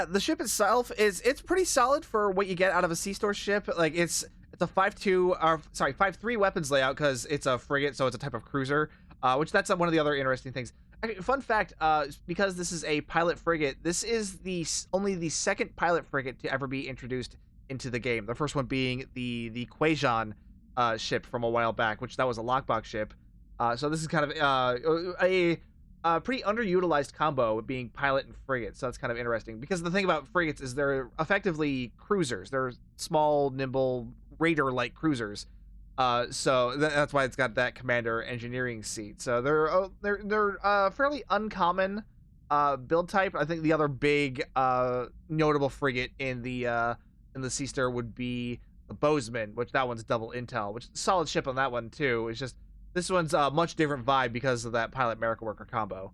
Yeah, the ship itself it's pretty solid for what you get out of a C-store ship. Like it's a 5.2 or sorry 5.3 weapons layout because it's a frigate, so it's a type of cruiser. Which that's one of the other interesting things. Fun fact, because this is a pilot frigate, this is only the second pilot frigate to ever be introduced into the game. The first one being the Quajon ship from a while back, which that was a lockbox ship. So this is kind of a pretty underutilized combo being pilot and frigate. So that's kind of interesting because the thing about frigates is they're effectively cruisers. They're small, nimble, raider-like cruisers. So that's why it's got that commander engineering seat. So they're fairly uncommon build type. I think the other big notable frigate in the Sea-Star would be the Bozeman, which that one's double intel, which is a solid ship on that one too. It's just this one's a much different vibe because of that pilot Miracle Worker combo.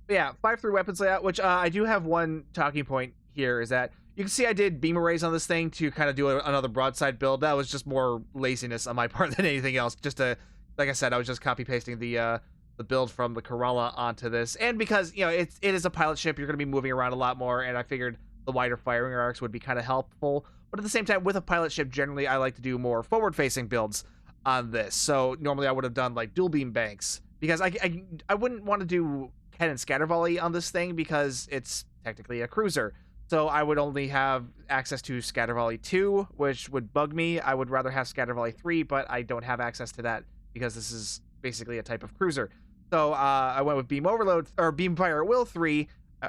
But yeah, 5.3 weapons layout, which I do have one talking point here, is that you can see I did beam arrays on this thing to kind of do another broadside build. That was just more laziness on my part than anything else. Just to, like I said, I was just copy pasting the build from the Corolla onto this, and because it is a pilot ship, you're going to be moving around a lot more, and I figured the wider firing arcs would be kind of helpful. But at the same time, with a pilot ship, generally I like to do more forward-facing builds on this. So normally I would have done like dual beam banks because I wouldn't want to do cannon scatter volley on this thing because it's technically a cruiser. So I would only have access to Scatter Volley 2, which would bug me. I would rather have Scatter Volley 3, but I don't have access to that because this is basically a type of cruiser. So I went with Beam Overload, or Beam Fire at Will 3.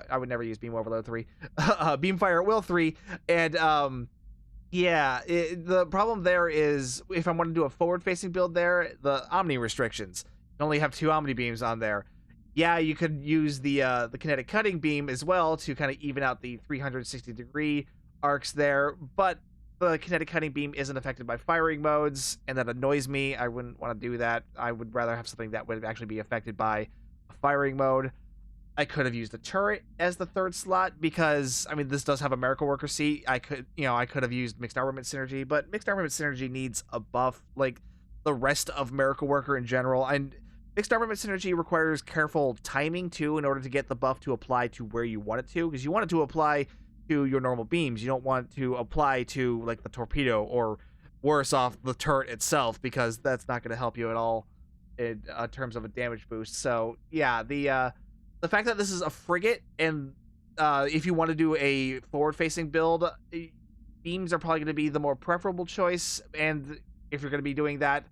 I would never use Beam Overload 3. Beam Fire at Will 3. And yeah, the problem there is if I want to do a forward-facing build there, the Omni restrictions. You only have 2 Omni beams on there. Yeah, you could use the kinetic cutting beam as well to kind of even out the 360-degree arcs there, but the kinetic cutting beam isn't affected by firing modes, and that annoys me. I wouldn't want to do that. I would rather have something that would actually be affected by a firing mode. I could have used a turret as the third slot because, I mean, this does have a Miracle Worker seat. I could have used Mixed Armament Synergy, but Mixed Armament Synergy needs a buff like the rest of Miracle Worker in general, and Mixed Armament Synergy requires careful timing, too, in order to get the buff to apply to where you want it to, because you want it to apply to your normal beams. You don't want to apply to, like, the torpedo, or worse off, the turret itself, because that's not going to help you at all in terms of a damage boost. So, yeah, the fact that this is a frigate, and if you want to do a forward-facing build, beams are probably going to be the more preferable choice, and if you're going to be doing that,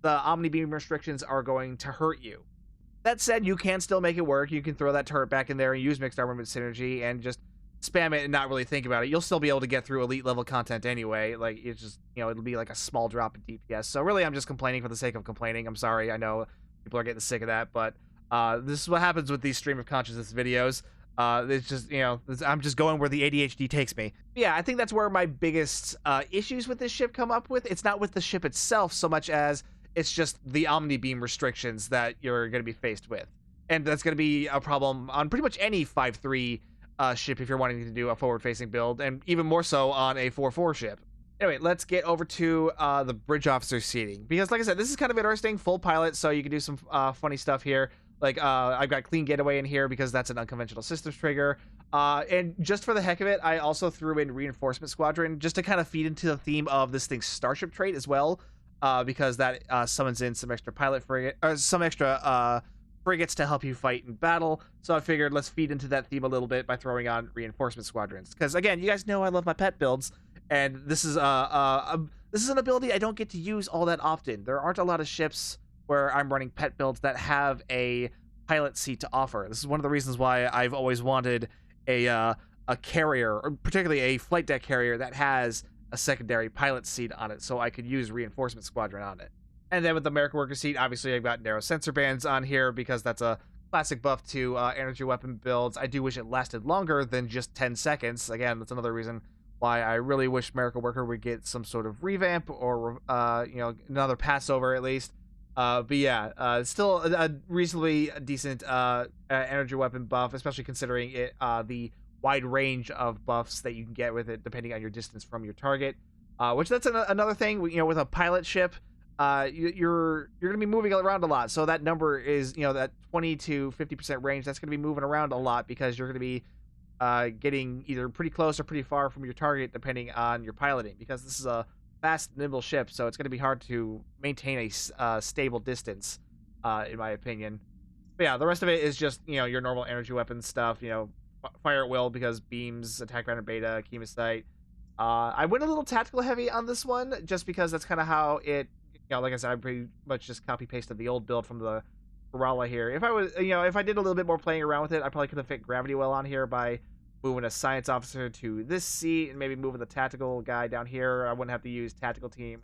the Omni Beam restrictions are going to hurt you. That said, you can still make it work. You can throw that turret back in there and use Mixed Armament Synergy and just spam it and not really think about it. You'll still be able to get through elite level content anyway. Like, it's just, it'll be like a small drop in DPS. So really, I'm just complaining for the sake of complaining. I'm sorry. I know people are getting sick of that, but this is what happens with these stream of consciousness videos. It's just, I'm just going where the ADHD takes me. Yeah, I think that's where my biggest issues with this ship come up with. It's not with the ship itself so much as it's just the Omni Beam restrictions that you're going to be faced with. And that's going to be a problem on pretty much any 5.3 ship if you're wanting to do a forward-facing build, and even more so on a 4.4 ship. Anyway, let's get over to the bridge officer seating. Because, like I said, this is kind of interesting. Full pilot, so you can do some funny stuff here. Like, I've got Clean Getaway in here because that's an unconventional systems trigger. And just for the heck of it, I also threw in Reinforcement Squadron just to kind of feed into the theme of this thing's Starship trait as well. Because that summons in some extra pilot frigate, or some extra frigates to help you fight in battle. So I figured let's feed into that theme a little bit by throwing on Reinforcement Squadrons. Because again, you guys know I love my pet builds, and this is an ability I don't get to use all that often. There aren't a lot of ships where I'm running pet builds that have a pilot seat to offer. This is one of the reasons why I've always wanted a carrier, or particularly a flight deck carrier that has a secondary pilot seat on it, so I could use Reinforcement Squadron on it. And then with the Miracle Worker seat, obviously I've got narrow sensor bands on here because that's a classic buff to energy weapon builds. I do wish it lasted longer than just 10 seconds. Again, that's another reason why I really wish Miracle Worker would get some sort of revamp or another passover at least. But yeah, still a reasonably decent energy weapon buff, especially considering it the wide range of buffs that you can get with it depending on your distance from your target, which that's another thing. With a pilot ship, you're going to be moving around a lot, so that number is that 20 to 50% range. That's going to be moving around a lot because you're going to be getting either pretty close or pretty far from your target, depending on your piloting, because this is a fast, nimble ship, so it's going to be hard to maintain a stable distance, in my opinion. But yeah, the rest of it is just, your normal energy weapon stuff, fire at will because beams, attack random beta, chemosite. I went a little tactical heavy on this one just because that's kind of how it, like I said, I pretty much just copy pasted the old build from the Kerala here. If I was, if I did a little bit more playing around with it, I probably could have fit gravity well on here by moving a science officer to this seat and maybe moving the tactical guy down here. I wouldn't have to use tactical team,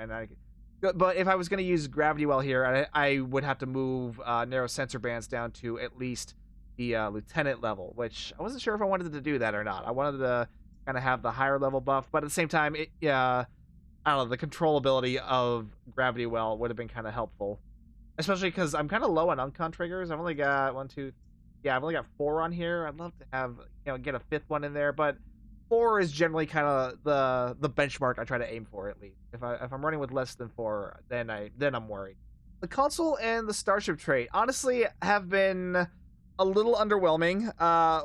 but if I was going to use gravity well here, I would have to move narrow sensor bands down to at least the lieutenant level, which I wasn't sure if I wanted to do that or not. I wanted to kind of have the higher level buff, but at the same time, I don't know, the controllability of gravity well would have been kind of helpful, especially because I'm kind of low on uncon triggers. I've only got I've only got 4 on here. I'd love to have, get a 5th one in there, but 4 is generally kind of the benchmark I try to aim for, at least. If I'm running with less than 4, then I'm worried. The console and the Starship trait honestly have been a little underwhelming.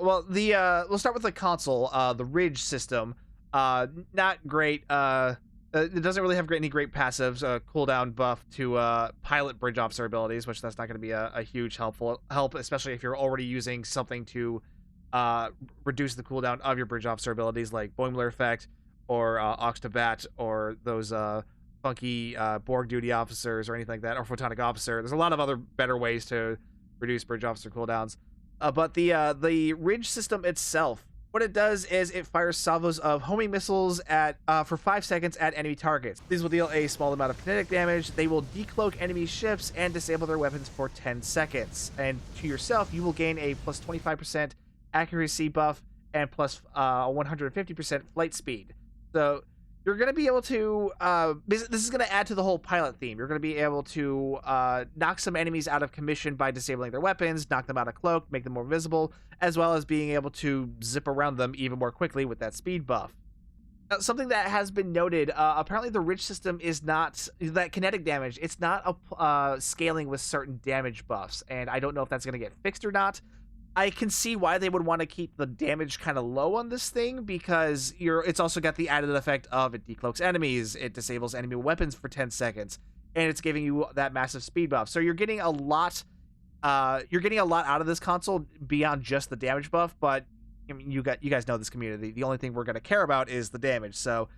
We'll start with the console, the Ridge system. Not great. It doesn't really have any great passives. Cooldown buff to pilot bridge officer abilities, which that's not going to be a huge help, especially if you're already using something to reduce the cooldown of your bridge officer abilities, like Boimler effect or Ox to Bat, or those funky Borg duty officers or anything like that, or photonic officer. There's a lot of other better ways to reduce bridge officer cooldowns. But the Ridge system itself, what it does is it fires salvos of homing missiles at for 5 seconds at enemy targets. These will deal a small amount of kinetic damage. They will decloak enemy ships and disable their weapons for 10 seconds. And to yourself, you will gain a plus 25% accuracy buff and plus 150% flight speed. So you're going to be able to, this is going to add to the whole pilot theme. You're going to be able to knock some enemies out of commission by disabling their weapons, knock them out of cloak, make them more visible, as well as being able to zip around them even more quickly with that speed buff. Something that has been noted, apparently the Ridge system is not, that kinetic damage, it's not scaling with certain damage buffs, and I don't know if that's going to get fixed or not. I can see why they would want to keep the damage kind of low on this thing, because it's also got the added effect of it decloaks enemies, it disables enemy weapons for 10 seconds, and it's giving you that massive speed buff. So you're getting a lot out of this console beyond just the damage buff, but I mean, you guys know this community. The only thing we're going to care about is the damage. So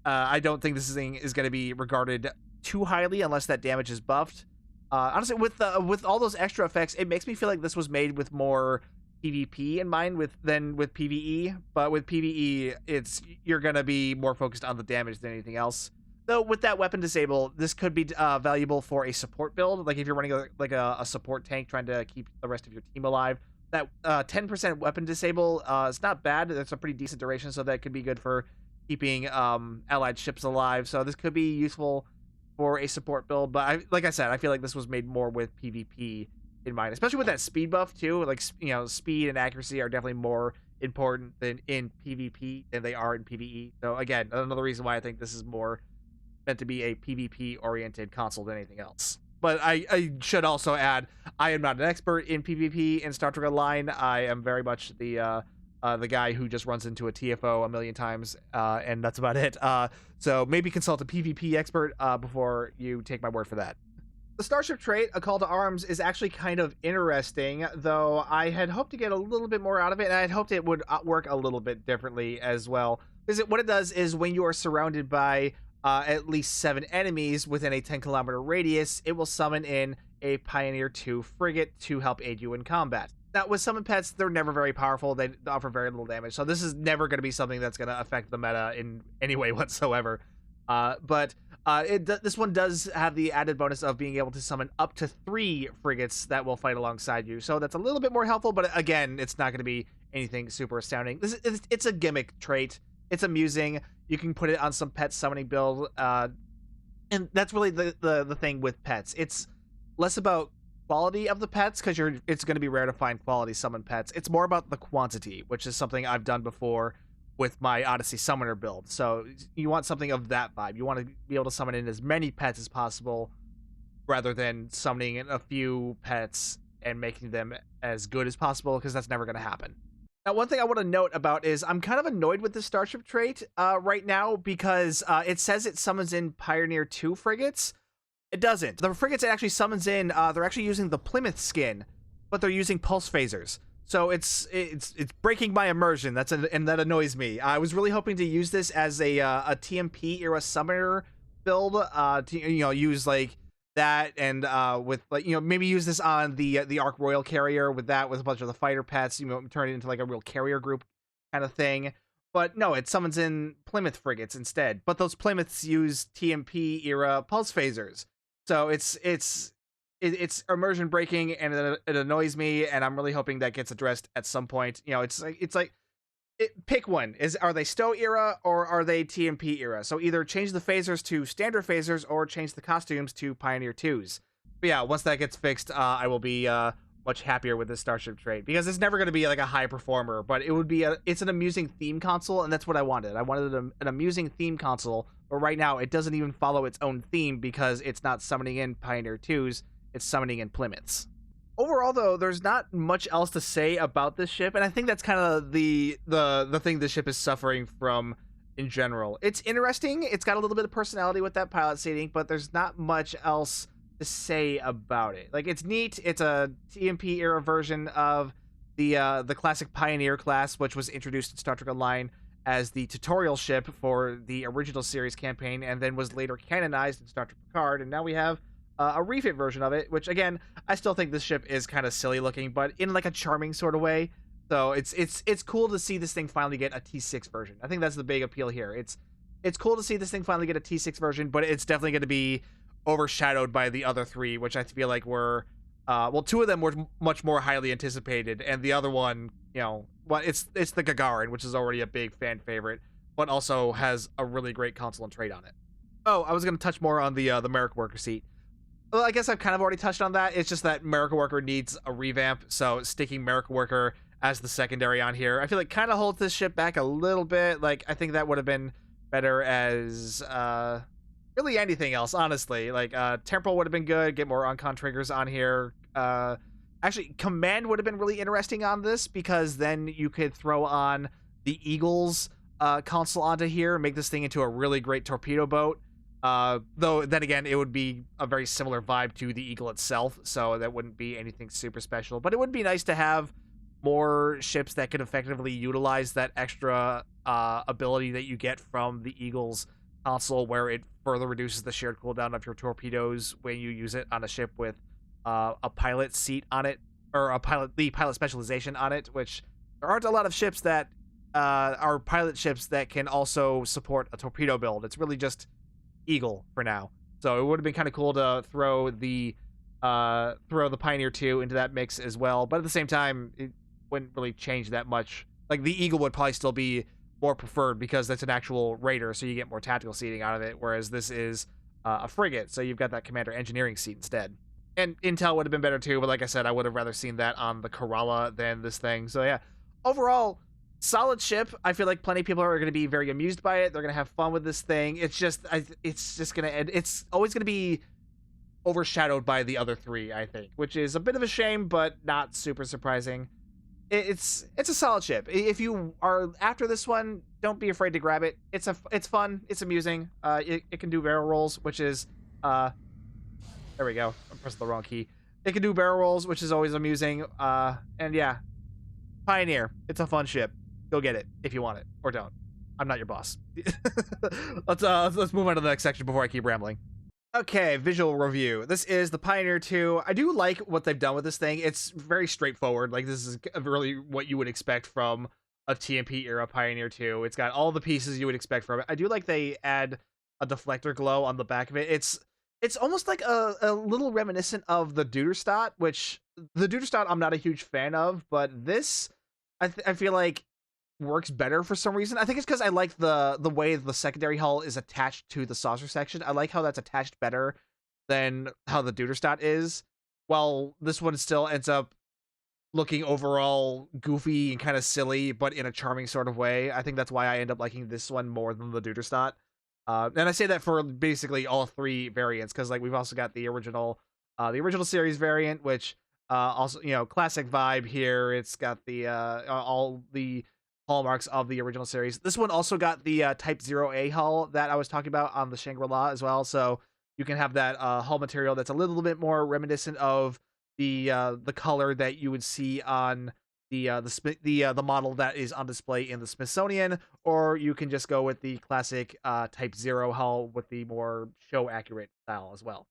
I don't think this thing is going to be regarded too highly unless that damage is buffed. Honestly, with all those extra effects, it makes me feel like this was made with more PvP in mind than with PvE. But with PvE, you're gonna be more focused on the damage than anything else. Though with that weapon disable, this could be valuable for a support build. Like if you're running a support tank trying to keep the rest of your team alive, that 10% weapon disable is not bad. That's a pretty decent duration, so that could be good for keeping allied ships alive. So this could be useful for a support build, but like I said, I feel like this was made more with PvP in mind, especially with that speed buff too. Like, speed and accuracy are definitely more important than in PvP than they are in PvE. So again, another reason why I think this is more meant to be a PvP oriented console than anything else. But I should also add, I am not an expert in PvP in Star Trek Online. I am very much the guy who just runs into a TFO a million times, and that's about it. So maybe consult a PvP expert before you take my word for that. The Starship trait, A Call to Arms, is actually kind of interesting, though I had hoped to get a little bit more out of it, and I had hoped it would work a little bit differently as well. Because what it does is when you are surrounded by at least 7 enemies within a 10-kilometer radius, it will summon in a Pioneer 2 frigate to help aid you in combat. Now, with summon pets, they're never very powerful. They offer very little damage, so this is never going to be something that's going to affect the meta in any way whatsoever. This one does have the added bonus of being able to summon up to 3 frigates that will fight alongside you, so that's a little bit more helpful, but again, it's not going to be anything super astounding. It's a gimmick trait. It's amusing. You can put it on some pet summoning build, and that's really the thing with pets. It's less about quality of the pets, because it's going to be rare to find quality summon pets. It's more about the quantity, which is something I've done before with my Odyssey Summoner build. So you want something of that vibe. You want to be able to summon in as many pets as possible, rather than summoning in a few pets and making them as good as possible, because that's never going to happen. Now, one thing I want to note about is I'm kind of annoyed with the Starship trait right now because it says it summons in Pioneer 2 frigates. It doesn't. The frigates it actually summons in, they're actually using the Plymouth skin, but they're using pulse phasers. So it's breaking my immersion. And that annoys me. I was really hoping to use this as a TMP era summoner build, to use like that and with like maybe use this on the Ark Royal carrier with a bunch of the fighter pets. Turn it into like a real carrier group kind of thing. But no, it summons in Plymouth frigates instead. But those Plymouths use TMP era pulse phasers. So it's immersion breaking, and it annoys me, and I'm really hoping that gets addressed at some point. Pick one. Are they Stowe era or are they TMP era? So either change the phasers to standard phasers or change the costumes to Pioneer 2s. But yeah, once that gets fixed, I will be much happier with this Starship trait, because it's never going to be like a high performer, but it's an amusing theme console, and that's what I wanted. I wanted an amusing theme console, but right now it doesn't even follow its own theme because it's not summoning in Pioneer 2s, it's summoning in Plymouths. Overall, though, there's not much else to say about this ship, and I think that's kind of the thing the ship is suffering from in general. It's interesting. It's got a little bit of personality with that pilot seating, but there's not much else to say about it. Like, it's neat. It's a TMP era version of the classic Pioneer class, which was introduced in Star Trek Online as the tutorial ship for the original series campaign, and then was later canonized in Star Trek Picard, and now we have a refit version of it, which again, I still think this ship is kind of silly looking, but in like a charming sort of way. So it's cool to see this thing finally get a T6 version. I think that's the big appeal here. It's cool to see this thing finally get a T6 version, but it's definitely going to be overshadowed by the other three, which I feel like were two of them were much more highly anticipated, and the other one, it's the Gagarin, which is already a big fan favorite, but also has a really great console and trait on it. Oh, I was going to touch more on the Merrick Worker seat. Well, I guess I've kind of already touched on that. It's just that America Worker needs a revamp, so sticking America Worker as the secondary on here, I feel like kind of holds this ship back a little bit. Like, I think that would have been better as really anything else, honestly. Like, Temporal would have been good, get more Uncon triggers on here. Actually, Command would have been really interesting on this, because then you could throw on the Eagles console onto here, make this thing into a really great torpedo boat. Though then again, it would be a very similar vibe to the Eagle itself, so that wouldn't be anything super special. But it would be nice to have more ships that could effectively utilize that extra ability that you get from the Eagle's console, where it further reduces the shared cooldown of your torpedoes when you use it on a ship with a pilot seat on it, or the pilot specialization on it, which there aren't a lot of ships that are pilot ships that can also support a torpedo build. It's really just Eagle for now. So it would have been kind of cool to throw the Pioneer 2 into that mix as well, but at the same time, it wouldn't really change that much. Like, the Eagle would probably still be more preferred because that's an actual raider, so you get more tactical seating out of it, whereas this is a frigate, so you've got that commander engineering seat instead. And Intel would have been better too, but like I said, I would have rather seen that on the Kerala than this thing. So yeah, overall, solid ship. I feel like plenty of people are going to be very amused by it. They're going to have fun with this thing. It's just going to end. It's always going to be overshadowed by the other three, I think, which is a bit of a shame, but not super surprising. It's a solid ship. If you are after this one, don't be afraid to grab it. It's fun. It's amusing. It can do barrel rolls, which is there we go. I pressed the wrong key. It can do barrel rolls, which is always amusing. And yeah, Pioneer. It's a fun ship. Go get it if you want it, or don't. I'm not your boss. Let's move on to the next section before I keep rambling. Okay, visual review. This is the Pioneer 2. I do like what they've done with this thing. It's very straightforward. Like, this is really what you would expect from a TMP era Pioneer 2. It's got all the pieces you would expect from it. I do like they add a deflector glow on the back of it. It's almost like a little reminiscent of the Duderstadt, which the Duderstadt I'm not a huge fan of, but this I feel like works better for some reason. I think it's because I like the way the secondary hull is attached to the saucer section. I like how that's attached better than how the Duderstadt is, while this one still ends up looking overall goofy and kind of silly, but in a charming sort of way. I think that's why I end up liking this one more than the Duderstadt. And I say that for basically all three variants, because like we've also got the original series variant, which Also, classic vibe here. It's got the all the hallmarks of the original series. This one also got the Type 0A hull that I was talking about on the Shangri-La as well. So you can have that hull material that's a little bit more reminiscent of the color that you would see on the model that is on display in the Smithsonian, or you can just go with the classic Type 0 hull with the more show accurate style as well.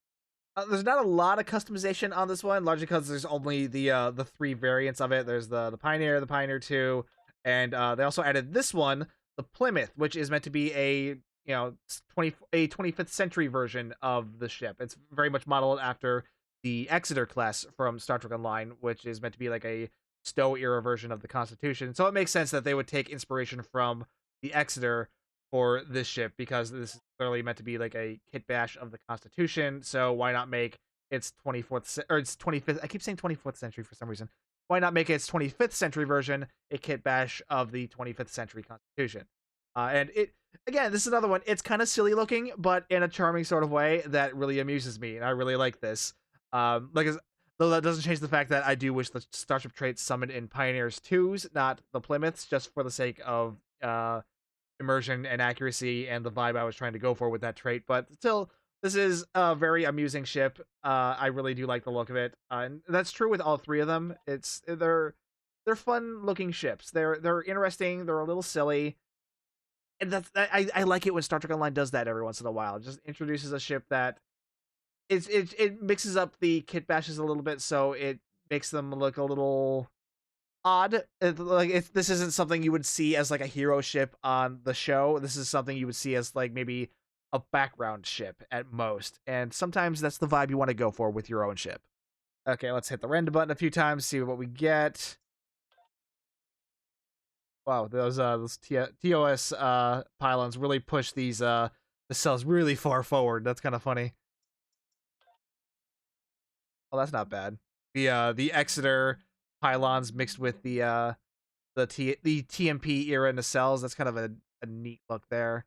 There's not a lot of customization on this one, largely because there's only the three variants of it. There's the Pioneer, the Pioneer 2, and they also added this one, the Plymouth, which is meant to be a 25th century version of the ship. It's very much modeled after the Exeter class from Star Trek Online, which is meant to be like a Stowe era version of the Constitution. So it makes sense that they would take inspiration from the Exeter for this ship, because this is clearly meant to be like a kit bash of the Constitution. So why not make its 24th or its 25th? I keep saying 24th century for some reason. Why not make its 25th century version a kit bash of the 25th century Constitution? And it again, this is another one. It's kind of silly looking, but in a charming sort of way that really amuses me, and I really like this. Though that doesn't change the fact that I do wish the Starship traits summoned in Pioneers 2s, not the Plymouths, just for the sake of immersion and accuracy and the vibe I was trying to go for with that trait. But still, this is a very amusing ship. I really do like the look of it, and that's true with all three of them. They're fun looking ships. They're interesting. They're a little silly, and I like it when Star Trek Online does that every once in a while. It just introduces a ship that it mixes up the kit bashes a little bit, so it makes them look a little odd. This isn't something you would see as like a hero ship on the show. This is something you would see as like maybe a background ship at most, and sometimes that's the vibe you want to go for with your own ship. Okay, let's hit the render button a few times, see what we get. Wow, those TOS pylons really push these the cells really far forward. That's kind of funny. Oh, that's not bad. The Exeter pylons mixed with the TMP era nacelles. That's kind of a neat look there.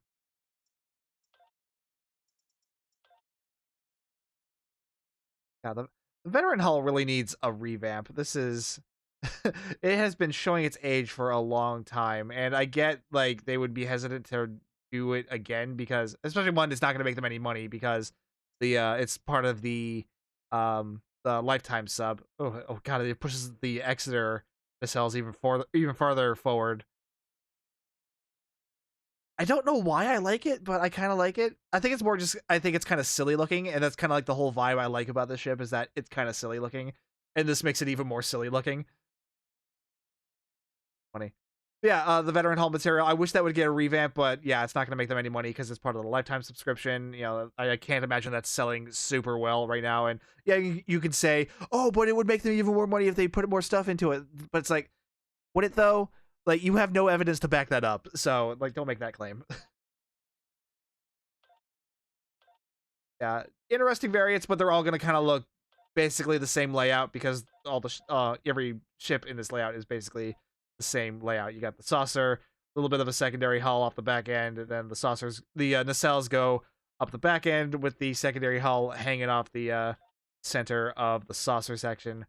Yeah, the veteran hull really needs a revamp. This is it has been showing its age for a long time, and I get like they would be hesitant to do it again, because especially one, it's not going to make them any money because it's part of the lifetime sub. Oh god, it pushes the Exeter nacelles even farther forward. I don't know why I like it, but I kind of like it. I think it's kind of silly looking, and that's kind of like the whole vibe I like about this ship, is that it's kind of silly looking, and this makes it even more silly looking. Funny. Yeah, the veteran hull material. I wish that would get a revamp, but yeah, it's not going to make them any money because it's part of the lifetime subscription. I can't imagine that's selling super well right now. And yeah, you could say, oh, but it would make them even more money if they put more stuff into it. But it's like, would it though? Like, you have no evidence to back that up, so like, don't make that claim. Yeah, interesting variants, but they're all going to kind of look basically the same layout, because all the every ship in this layout is basically the same layout. You got the saucer, a little bit of a secondary hull off the back end, and then the nacelles go up the back end with the secondary hull hanging off the center of the saucer section,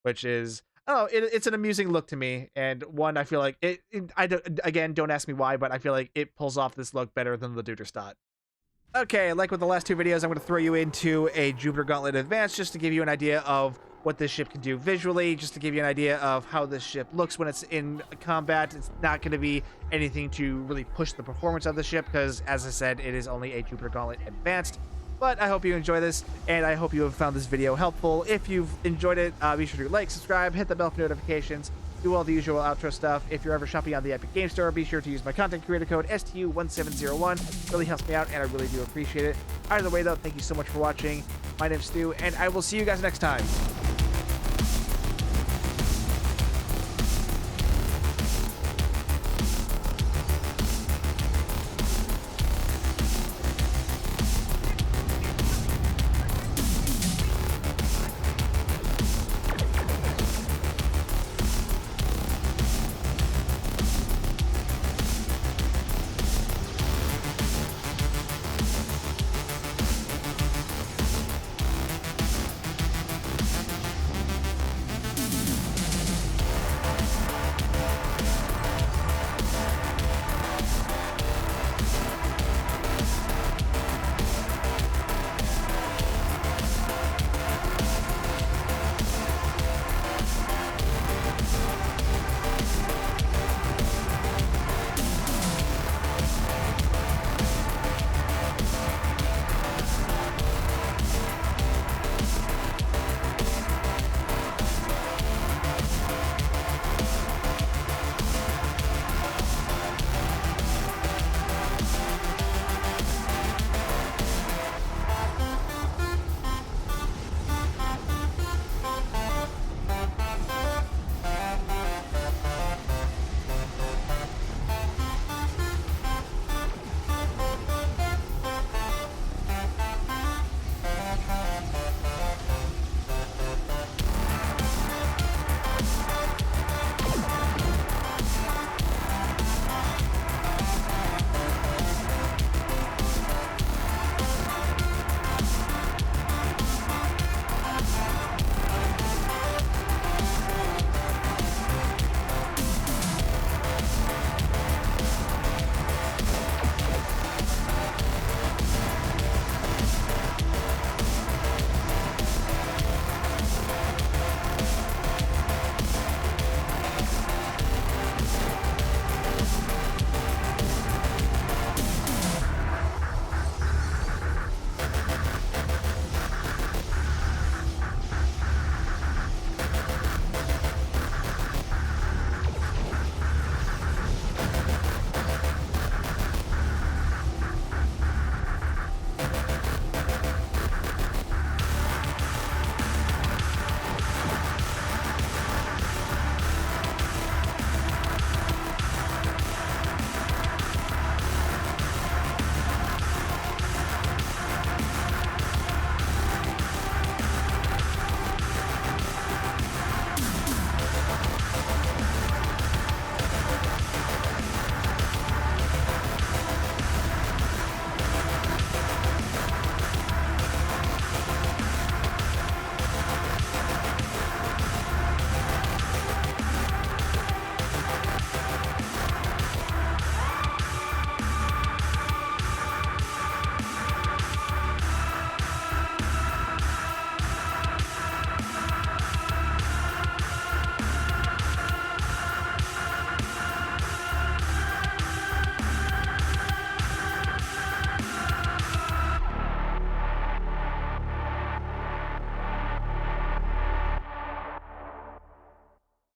which is it's an amusing look to me, and one I feel like don't ask me why, but I feel like it pulls off this look better than the Duderstadt. Okay, like with the last two videos, I'm going to throw you into a Jupiter Gauntlet Advanced just to give you an idea of what this ship can do visually, just to give you an idea of how this ship looks when it's in combat. It's not going to be anything to really push the performance of the ship, because, as I said, it is only a Jupiter Gauntlet Advanced. But I hope you enjoy this, and I hope you have found this video helpful. If you've enjoyed it, be sure to like, subscribe, hit the bell for notifications, do all the usual outro stuff. If you're ever shopping on the Epic Game Store, be sure to use my content creator code STU1701. It really helps me out, and I really do appreciate it. Either way, though, thank you so much for watching. My name's Stu, and I will see you guys next time.